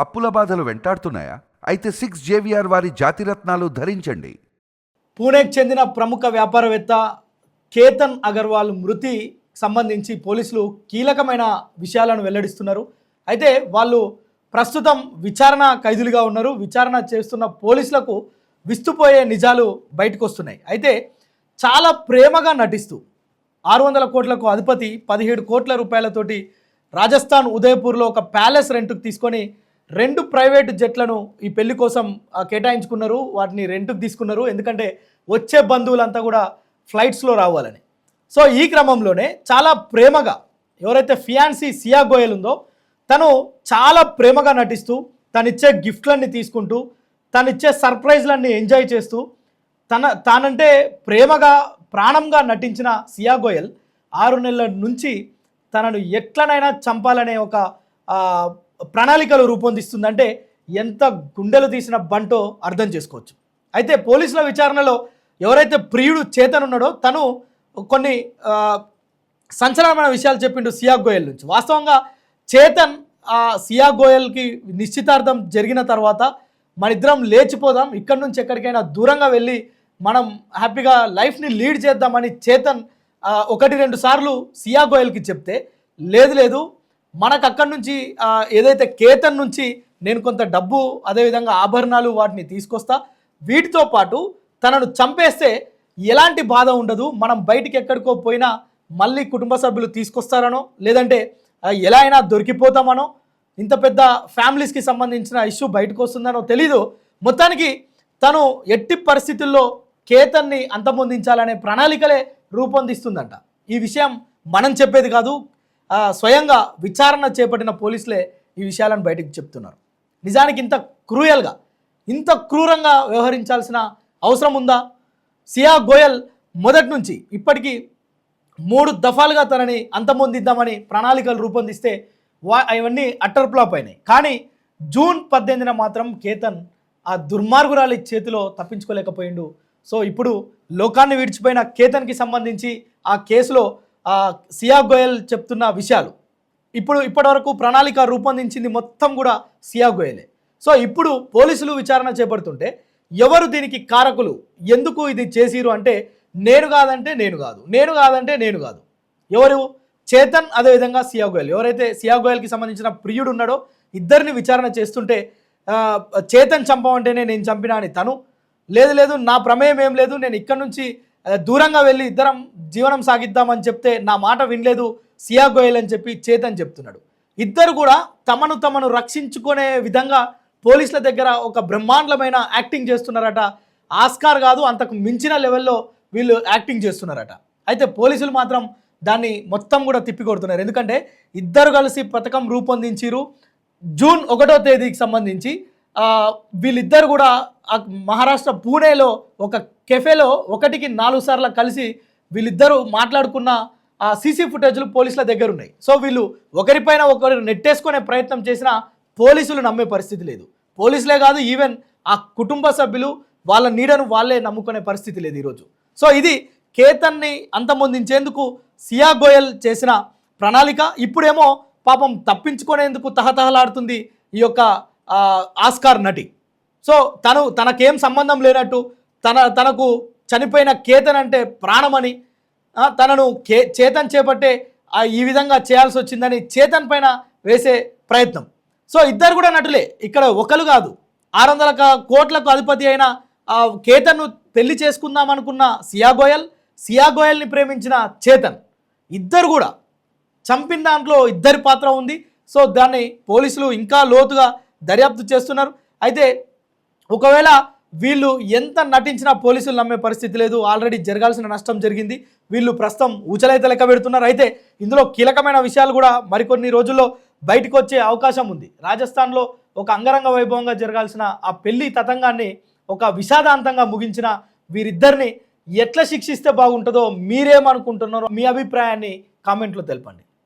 అప్పుల బాధలు వెంటాడుతున్నాయా? అయితే 6 JVR వారి జాతిరత్నాలు ధరించండి. పూణేకి చెందిన ప్రముఖ వ్యాపారవేత్త కేతన్ అగర్వాల్ మృతి సంబంధించి పోలీసులు కీలకమైన విషయాలను వెల్లడిస్తున్నారు. అయితే వాళ్ళు ప్రస్తుతం విచారణ ఖైదీలుగా ఉన్నారు. విచారణ చేస్తున్న పోలీసులకు విస్తుపోయే నిజాలు బయటకు వస్తున్నాయి. అయితే చాలా ప్రేమగా నటిస్తూ 600 కోట్లకు అధిపతి 17 కోట్ల రూపాయలతోటి రాజస్థాన్ ఉదయపూర్లో ఒక ప్యాలెస్ రెంట్కు తీసుకొని 2 ప్రైవేటు జెట్లను ఈ పెళ్లి కోసం కేటాయించుకున్నారు. వాటిని రెంట్కు తీసుకున్నారు. ఎందుకంటే వచ్చే బంధువులంతా కూడా ఫ్లైట్స్లో రావాలని. సో ఈ క్రమంలోనే చాలా ప్రేమగా ఎవరైతే ఫియాన్సీ సియా గోయల్ ఉందో తను చాలా ప్రేమగా నటిస్తూ తనిచ్చే గిఫ్ట్లన్నీ తీసుకుంటూ తనిచ్చే సర్ప్రైజ్లన్నీ ఎంజాయ్ చేస్తూ తానంటే ప్రేమగా ప్రాణంగా నటించిన సియా గోయల్ 6 నెలల నుంచి తనను ఎట్లనైనా చంపాలనే ఒక ప్రణాళికలు రూపొందిస్తుందంటే ఎంత గుండెలు తీసిన బంటో అర్థం చేసుకోవచ్చు. అయితే పోలీసుల విచారణలో ఎవరైతే ప్రియుడు చేతన్ ఉన్నాడో తను కొన్ని సంచలనమైన విషయాలు చెప్పిండు సియా గోయల్ నుంచి. వాస్తవంగా చేతన్ సియా గోయల్కి నిశ్చితార్థం జరిగిన తర్వాత మన ఇద్దరం లేచిపోదాం, ఇక్కడి నుంచి ఎక్కడికైనా దూరంగా వెళ్ళి మనం హ్యాపీగా లైఫ్ని లీడ్ చేద్దామని చేతన్ 1-2 సార్లు సియా గోయల్కి చెప్తే లేదు మనకు అక్కడి నుంచి ఏదైతే కేతన్ నుంచి నేను కొంత డబ్బు అదేవిధంగా ఆభరణాలు వాటిని తీసుకొస్తా, వీటితో పాటు తనను చంపేస్తే ఎలాంటి బాధ ఉండదు, మనం బయటికి ఎక్కడికో పోయినా మళ్ళీ కుటుంబ సభ్యులు తీసుకొస్తారనో లేదంటే ఎలా అయినా దొరికిపోతామనో ఇంత పెద్ద ఫ్యామిలీస్కి సంబంధించిన ఇష్యూ బయటకు వస్తుందనో తెలీదు. మొత్తానికి తను ఎట్టి పరిస్థితుల్లో కేతన్ని అంతమొందించాలనే ప్రణాళికలే రూపొందిస్తుందంట. ఈ విషయం మనం చెప్పేది కాదు, స్వయంగా విచారణ చేపట్టిన పోలీసులే ఈ విషయాలను బయటకు చెప్తున్నారు. నిజానికి ఇంత క్రూయల్గా ఇంత క్రూరంగా వ్యవహరించాల్సిన అవసరం ఉందా? సియా గోయల్ మొదటి నుంచి ఇప్పటికీ 3 దఫాలుగా తనని అంతమొందిద్దామని ప్రణాళికలు రూపొందిస్తే అవన్నీ అట్టర్ ఫ్లాప్ అయినాయి. కానీ జూన్ 18న మాత్రం కేతన్ ఆ దుర్మార్గురాలి చేతిలో తప్పించుకోలేకపోయిండు. సో ఇప్పుడు లోకాన్ని విడిచిపోయిన కేతన్కి సంబంధించి ఆ కేసులో సియా గోయల్ చెప్తున్న విషయాలు ఇప్పటివరకు ప్రణాళిక రూపొందించింది మొత్తం కూడా సియా గోయలే. సో ఇప్పుడు పోలీసులు విచారణ చేపడుతుంటే ఎవరు దీనికి కారకులు, ఎందుకు ఇది చేసిరు అంటే నేను కాదంటే నేను కాదు, నేను కాదంటే నేను కాదు. ఎవరు? చేతన్ అదేవిధంగా సియా గోయల్. ఎవరైతే సియా గోయల్కి సంబంధించిన ప్రియుడు ఉన్నాడో ఇద్దరిని విచారణ చేస్తుంటే చేతన్ చంపమంటేనే నేను చంపినా అని తను, లేదు నా ప్రమేయం ఏం లేదు, నేను ఇక్కడి నుంచి దూరంగా వెళ్ళి ఇద్దరం జీవనం సాగిద్దామని చెప్తే నా మాట వినలేదు సియా గోయల్ అని చెప్పి చేతన్ చెప్తున్నాడు. ఇద్దరు కూడా తమను రక్షించుకునే విధంగా పోలీసుల దగ్గర ఒక బ్రహ్మాండమైన యాక్టింగ్ చేస్తున్నారట. ఆస్కార్ కాదు అంతకు మించిన లెవెల్లో వీళ్ళు యాక్టింగ్ చేస్తున్నారట. అయితే పోలీసులు మాత్రం దాన్ని మొత్తం కూడా తిప్పికొడుతున్నారు. ఎందుకంటే ఇద్దరు కలిసి పథకం రూపొందించిరు. జూన్ 1వ తేదీకి సంబంధించి వీళ్ళిద్దరు కూడా మహారాష్ట్ర పూణేలో ఒక కెఫేలో 1కి 4 సార్లు కలిసి వీళ్ళిద్దరూ మాట్లాడుకున్న సీసీ ఫుటేజ్లు పోలీసుల దగ్గర ఉన్నాయి. సో వీళ్ళు ఒకరిపైన ఒకరు నెట్టేసుకునే ప్రయత్నం చేసినా పోలీసులు నమ్మే పరిస్థితి లేదు. పోలీసులే కాదు, ఈవెన్ ఆ కుటుంబ సభ్యులు వాళ్ళ నీడను వాళ్ళే నమ్ముకునే పరిస్థితి లేదు ఈరోజు. సో ఇది కేతన్ని అంతమొందించేందుకు సియా గోయల్ చేసిన ప్రణాళిక. ఇప్పుడేమో పాపం తప్పించుకునేందుకు తహతహలాడుతుంది ఈ యొక్క ఆస్కార్ నటి. సో తనకేం సంబంధం లేనట్టు తనకు చనిపోయిన కేతన్ అంటే ప్రాణమని తనను చేతన్ చేపట్టే ఈ విధంగా చేయాల్సి వచ్చిందని చేతన్ పైన వేసే ప్రయత్నం. సో ఇద్దరు కూడా నటులే, ఇక్కడ ఒకరు కాదు. 600 కోట్లకు అధిపతి అయిన కేతన్ను పెళ్లి చేసుకుందాం అనుకున్న సియా గోయల్ని ప్రేమించిన చేతన్, ఇద్దరు కూడా చంపిన దాంట్లో ఇద్దరి పాత్ర ఉంది. సో దాన్ని పోలీసులు ఇంకా లోతుగా దర్యాప్తు చేస్తున్నారు. అయితే ఒకవేళ వీళ్ళు ఎంత నటించినా పోలీసులు నమ్మే పరిస్థితి లేదు. ఆల్రెడీ జరగాల్సిన నష్టం జరిగింది. వీళ్ళు ప్రస్తుతం ఊచలైతే లెక్క పెడుతున్నారు. అయితే ఇందులో కీలకమైన విషయాలు కూడా మరికొన్ని రోజుల్లో బయటకు వచ్చే అవకాశం ఉంది. రాజస్థాన్లో ఒక అంగరంగ వైభవంగా జరగాల్సిన ఆ పెళ్లి తతంగాన్ని ఒక విషాదాంతంగా ముగించిన వీరిద్దరిని ఎట్లా శిక్షిస్తే బాగుంటుందో మీరేమనుకుంటున్నారో మీ అభిప్రాయాన్ని కామెంట్లో తెలపండి.